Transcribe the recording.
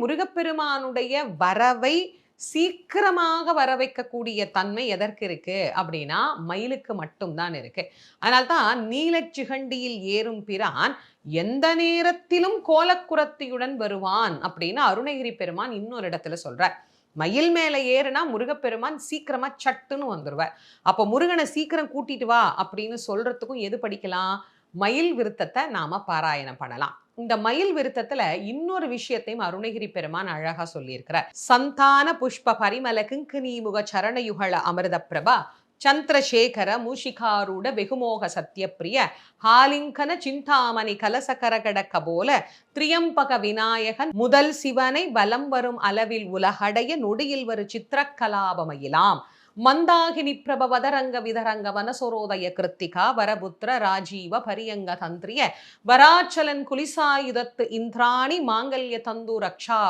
முருகப்பெருமானுடைய வரவை சீக்கிரமாக வர வைக்கக்கூடிய தன்மை எதற்கு இருக்கு அப்படின்னா மயிலுக்கு மட்டும்தான் இருக்கு. அதனால்தான் நீலச்சிகண்டியில் ஏறும் பிரான் எந்த நேரத்திலும் கோலக்குரத்தியுடன் வருவான் அப்படின்னு அருணகிரி பெருமான் இன்னொரு இடத்துல சொல்றார். மயில் மேல ஏறுனா முருகப்பெருமான் சீக்கிரமா சட்டுன்னு வந்துருவார். அப்ப முருகனை சீக்கிரம் கூட்டிட்டு வா அப்படின்னு சொல்றதுக்கும் எது படிக்கலாம்? மயில் விருத்தத்தை நாம பாராயணம் பண்ணலாம். இந்த மயில் விருத்தத்துல இன்னொரு விஷயத்தையும் அருணகிரி பெருமான் அழகா சொல்லியிருக்கிறார். சந்தான புஷ்ப பரிமல கிங்கினீமுக சரணயுகள அமிர்த பிரபா சந்திரசேகர மூஷிகாரூட வெகுமோக சத்யப்பிரிய ஹாலிங்கன சிந்தாமணி கலசகரகடக்க போல திரியம்பக விநாயகன் முதல் சிவனை பலம் வரும் அளவில் உலகடைய நொடியில் வரு சித்திரக்கலாபமயிலாம் மந்தாகினி பிரபவதரங்க விதரங்க வனசொரோதய கிருத்திகா வரபுத்திர ராஜீவ பரியங்க தந்திரிய வராச்சலன் குலிசாயுதத்து இந்திராணி மாங்கல்ய தந்து ரக்ஷா